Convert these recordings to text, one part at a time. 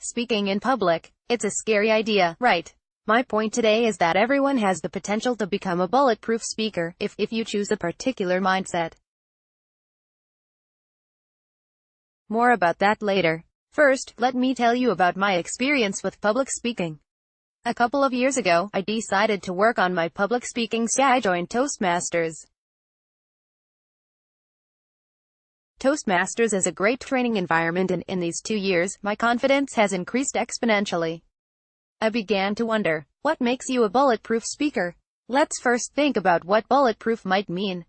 Speaking in public. It's a scary idea, right? My point today is that everyone has the potential to become a bulletproof speaker, if you choose a particular mindset. More about that later. First, let me tell you about my experience with public speaking. A couple of years ago, I decided to work on my public speaking skills. I joined Toastmasters. Toastmasters is a great training environment, and in these 2 years, my confidence has increased exponentially. I began to wonder, what makes you a bulletproof speaker? Let's first think about what bulletproof might mean.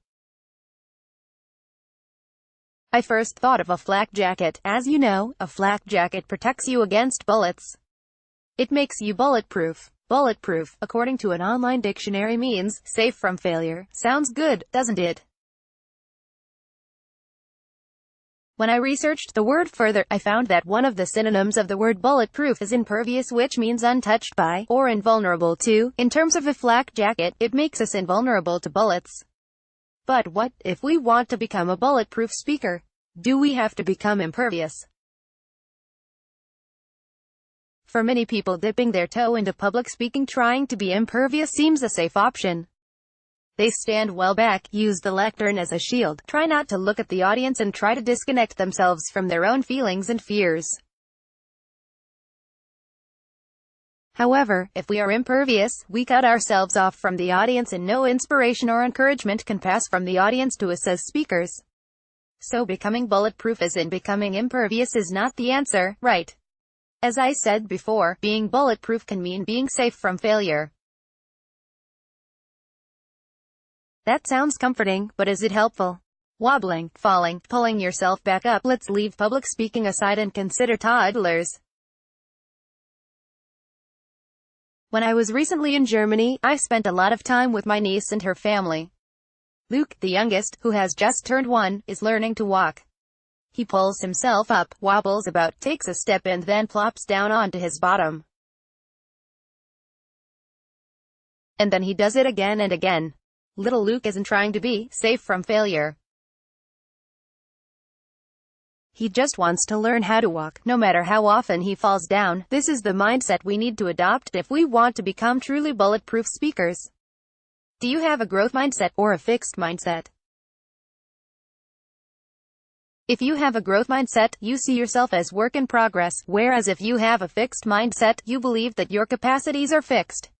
I first thought of a flak jacket. As you know, a flak jacket protects you against bullets. It makes you bulletproof. Bulletproof, according to an online dictionary, means safe from failure. Sounds good, doesn't it? When I researched the word further, I found that one of the synonyms of the word bulletproof is impervious, which means untouched by, or invulnerable to. In terms of a flak jacket, it makes us invulnerable to bullets. But what if we want to become a bulletproof speaker? Do we have to become impervious? For many people, dipping their toe into public speaking, trying to be impervious, seems a safe option. They stand well back, use the lectern as a shield, try not to look at the audience, and try to disconnect themselves from their own feelings and fears. However, if we are impervious, we cut ourselves off from the audience, and no inspiration or encouragement can pass from the audience to us as speakers. So becoming bulletproof, as in becoming impervious, is not the answer, right? As I said before, being bulletproof can mean being safe from failure. That sounds comforting, but is it helpful? Wobbling, falling, pulling yourself back up. Let's leave public speaking aside and consider toddlers. When I was recently in Germany, I spent a lot of time with my niece and her family. Luke, the youngest, who has just turned 1, is learning to walk. He pulls himself up, wobbles about, takes a step, and then plops down onto his bottom. And then he does it again and again. Little Luke isn't trying to be safe from failure. He just wants to learn how to walk, no matter how often he falls down. This is the mindset we need to adopt if we want to become truly bulletproof speakers. Do you have a growth mindset or a fixed mindset? If you have a growth mindset, you see yourself as work in progress, whereas if you have a fixed mindset, you believe that your capacities are fixed.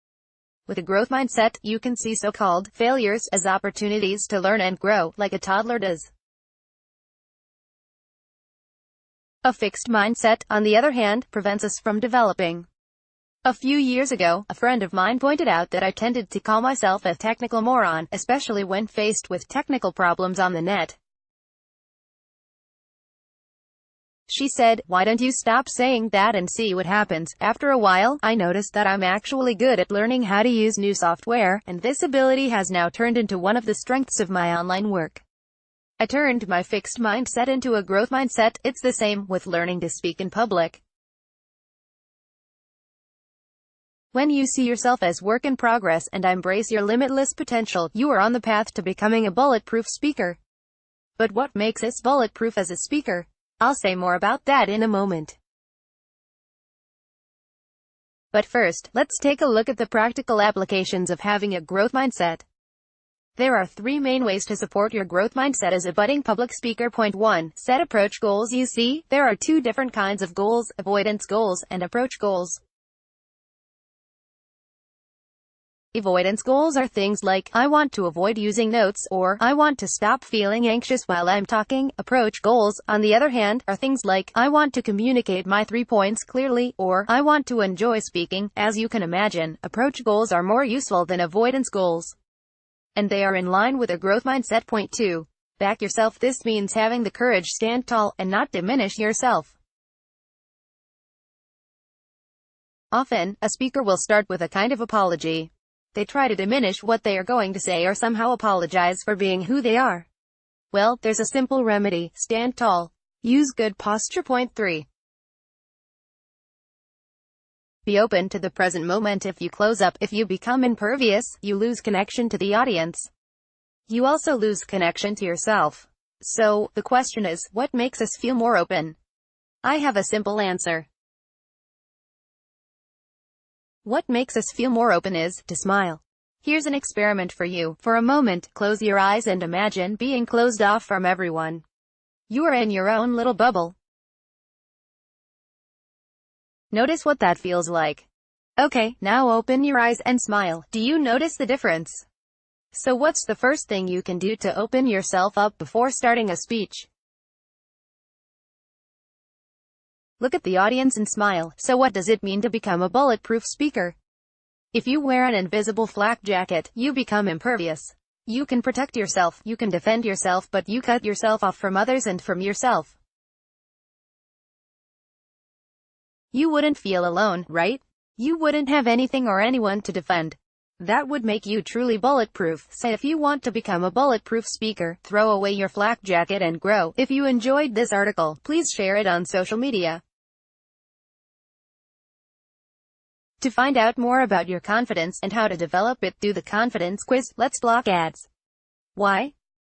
With a growth mindset, you can see so-called failures as opportunities to learn and grow, like a toddler does. A fixed mindset, on the other hand, prevents us from developing. A few years ago, a friend of mine pointed out that I tended to call myself a technical moron, especially when faced with technical problems on the net. She said, "Why don't you stop saying that and see what happens?" After a while, I noticed that I'm actually good at learning how to use new software, and this ability has now turned into one of the strengths of my online work. I turned my fixed mindset into a growth mindset. It's the same with learning to speak in public. When you see yourself as work in progress and embrace your limitless potential, you are on the path to becoming a bulletproof speaker. But what makes us bulletproof as a speaker? I'll say more about that in a moment. But first, let's take a look at the practical applications of having a growth mindset. There are 3 main ways to support your growth mindset as a budding public speaker. Point 1. Set approach goals. You see, there are 2 different kinds of goals: avoidance goals and approach goals. Avoidance goals are things like, I want to avoid using notes, or I want to stop feeling anxious while I'm talking. Approach goals, on the other hand, are things like, I want to communicate my 3 points clearly, or I want to enjoy speaking. As you can imagine, approach goals are more useful than avoidance goals. And they are in line with a growth mindset. Point 2. Back yourself. This means having the courage to stand tall and not diminish yourself. Often, a speaker will start with a kind of apology. They try to diminish what they are going to say or somehow apologize for being who they are. Well, there's a simple remedy: stand tall. Use good posture. Point 3. Be open to the present moment. If you close up, if you become impervious, you lose connection to the audience. You also lose connection to yourself. So, the question is, what makes us feel more open? I have a simple answer. What makes us feel more open is to smile. Here's an experiment for you. For a moment, close your eyes and imagine being closed off from everyone. You are in your own little bubble. Notice what that feels like. Okay, now open your eyes and smile. Do you notice the difference? So what's the first thing you can do to open yourself up before starting a speech? Look at the audience and smile. So what does it mean to become a bulletproof speaker? If you wear an invisible flak jacket, you become impervious. You can protect yourself, you can defend yourself, but you cut yourself off from others and from yourself. You wouldn't feel alone, right? You wouldn't have anything or anyone to defend. That would make you truly bulletproof. So if you want to become a bulletproof speaker, throw away your flak jacket and grow. If you enjoyed this article, please share it on social media. To find out more about your confidence and how to develop it, do the confidence quiz. Let's block ads. Why?